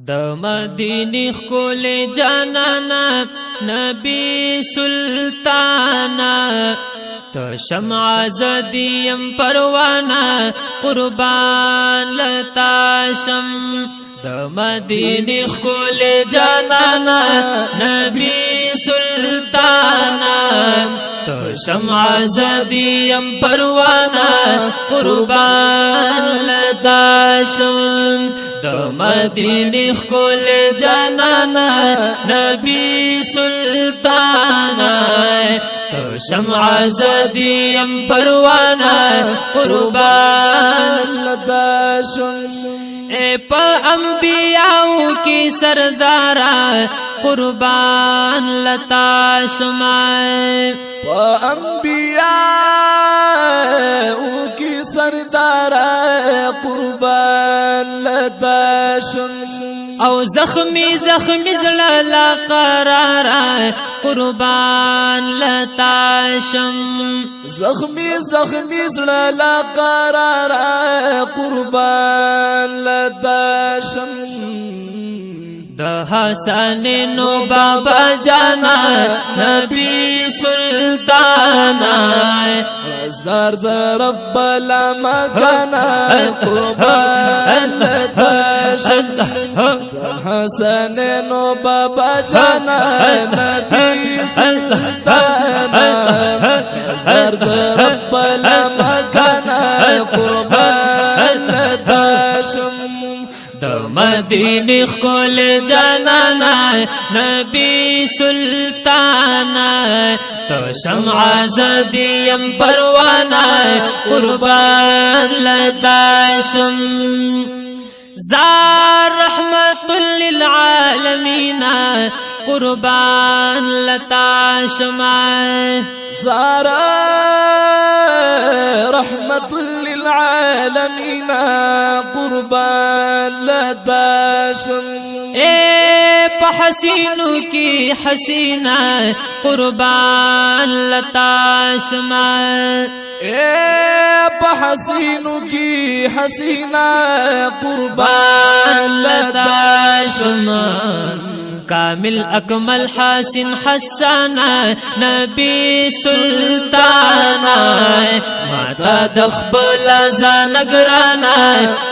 د مدینه خل جانانا نبی سلطانا تو شمع زدیم پروانا قربان لتاشم د مدینه خل جانانا نبی سلطانا تو شمع زدیم پروانا قربان لتاشم د مدینه خل جانانا نبی سلطانا تو شمع زدیم پروانا قربان لداشم اے پا انبیاء کی سردارا قربان لتاشم پا انبیاء کی سردارا قربان لتاشم او زخمی زخمی زلالا قرارا قربان لتاشم زخمی زخمی زلالا قرارا قربان لتاشم د حسن نو بابا جانا نبی سلطانا رزدار رب العالمین قربان لتاشم حسن نو بابا جانا نبی سلطانا رزدار رب العالمین قربان لتاشم د مدینه خل جانانا نبی سلطانا تو شمع زدیم پروانا قربان لتاشم زار رحمت للعالمین قربان لتاشم زارا رحمت للعالمین قربان لتاشم اے پحسینو کی حسینہ قربان لتاشم اے پحسینو کی حسینہ قربان لتاشم کامل اکمل حسن حسانا نبی سلطانا ماتا دخبل زانگرانا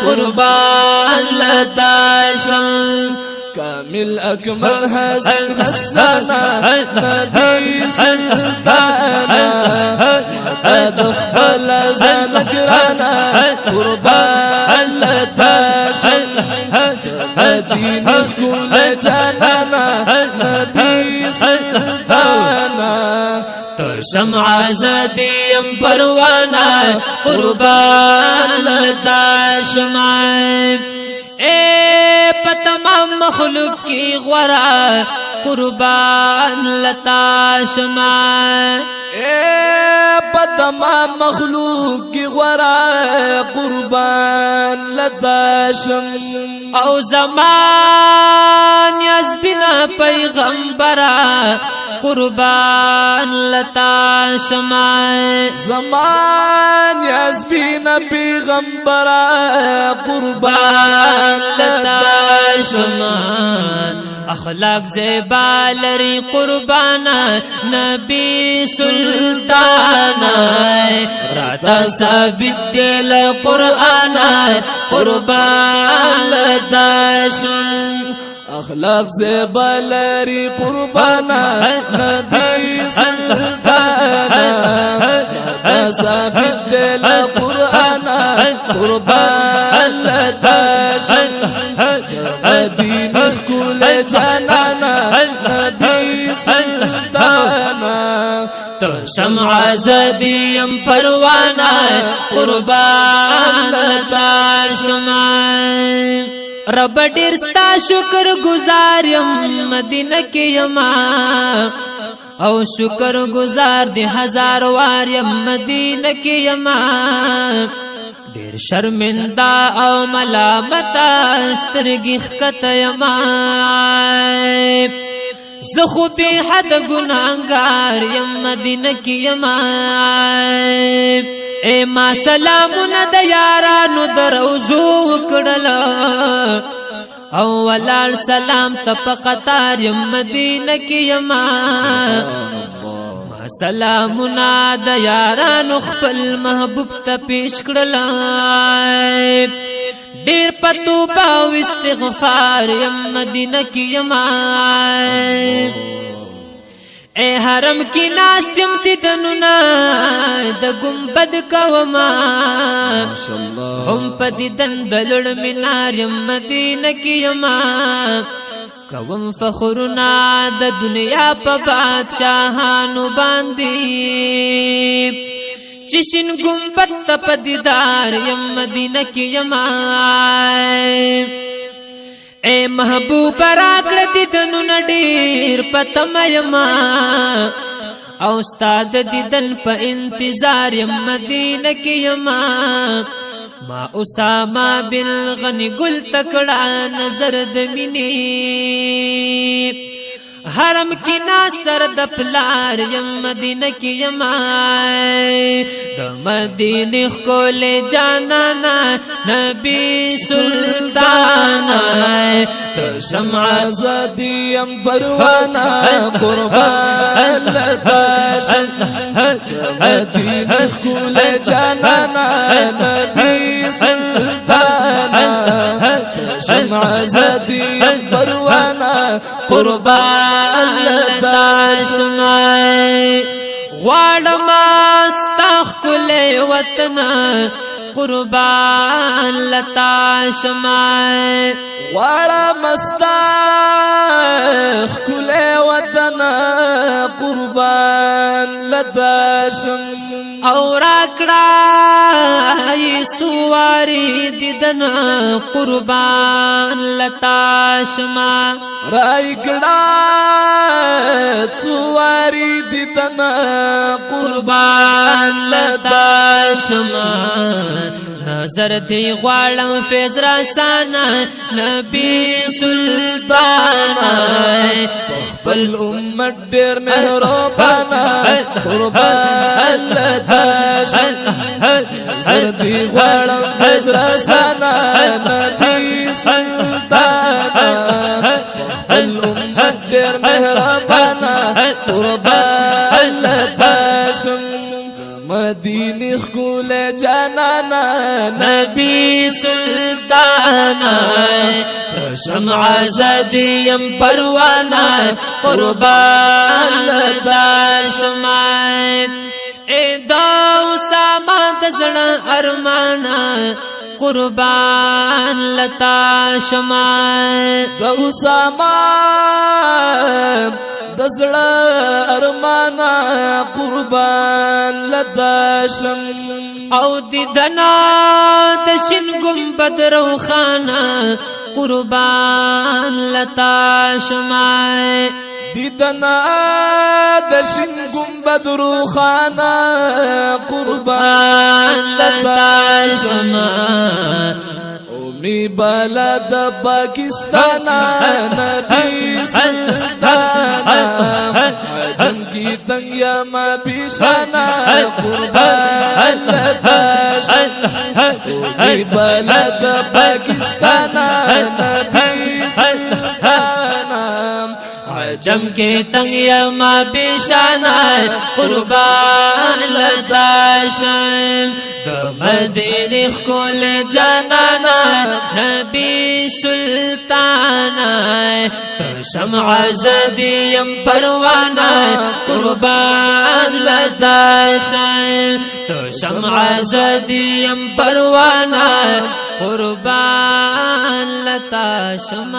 قربان لتاشم کامل اکمل حسن حسانا نبی سلطانا ماتا دخبل زانگرانا قربان لتاشم مدینہ خل جانانا نبی سلطانا تو شمع زدیم پروانا قربان لتاشم اے پتمام مخلوق کی غورا قربان لتاشم اے پتمام مخلوق کی غورا قربان لتاشم او زمان یزبنا پیغمبرا قربان لتاشم زمان یزبنا پیغمبرا قربان لتاشم اخلاق زیبا لري قربانا نبی سلطانا راتا ثابت دل قرآنا قربان لتاشم اخلاق زیبا لري قربانا نبی سلطانا ثابت دل قرآنا قربان لتاشم مدینہ خل جانانا نبی سلطانا تو شمع زدیم پروانا قربان لتاشم رب ډیر ستا شکر گزاریم مدینه کې یما او شکر گزار دی ہزار وار یم مدینه کې یما ډیر شرمنده او ملامت سترګې ښکته یما زه خو بې حد ګناهګار یم مدینه کې یما اے ما سلامونه د یارانو دروزو وکړل او ولار سلام تپقطار یم مدینه کی یما سلامنا د یارانو خپل محبوب ته پیش کړلای ډیر پتوبه او استغفار یم مدینه کی یما اے حرم کی ناستم دیدنونا د گنبد کوما هم پا دیدن دلڑ ملار یم مدینه کی یما کوم فخرنا د دنیا پا بادشاہانو باندی چشن گنبد تا پا دیدار یم مدینه کی یما اے محبوب راکړه دیدنو نډیر پتم یما او استاد دیدن په انتظار یم مدینه کې یما ما اسامه بالغنی گل تکړه نظر د مینې حرم کی ناصر د پلار یم مدینه کی یما د مدینه خول جانانا نبی سلطانا ته شمع زدی یم پروانا قربان لتاش مدینه خول جانانا نبی سلطانا شمع زدی یم پروانا قربان لداشمای غواړم استخ کل وطن قربان لتاشمای غواړم استخ کل وطن قربان لداشم او راکړه سواری دیدن قربان لتاشما راکړه سواری دیدن قربان لتاشما نظر دی غواړم فیض رسانا نبی سلطانا خپل امت ډېر مهربانا قربان لتاشم زردی غواړم فیض رسانا نبی سلطانا خپل امت ډېر مهربانا قربان لتاشم مدینه خول جانانا نبی سلطانا شمع زدیم پروانا قربان لداشما اے دا اسامه د زړه ارمانا قربان لتاشما د اسامه د زړه ارمانا قربان لداشم او دیدنا د شین گنبد روخانا قربان لتاشما دیدنا د شین گنبد روخانا قربان لتاشما می بلد پاکستان نبی سلطانا عجم کی تنگیا ما پیشانا قربان لتاشم می بلد پاکستان نبی سلطانا عجم کے تنگ یما پیشانا قربان لداشم د مدینه خول جانانا نبی سلطانا تو شمع زدیم پروانا قربان لداشم تو شمع زدیم پروانا قربان لداشم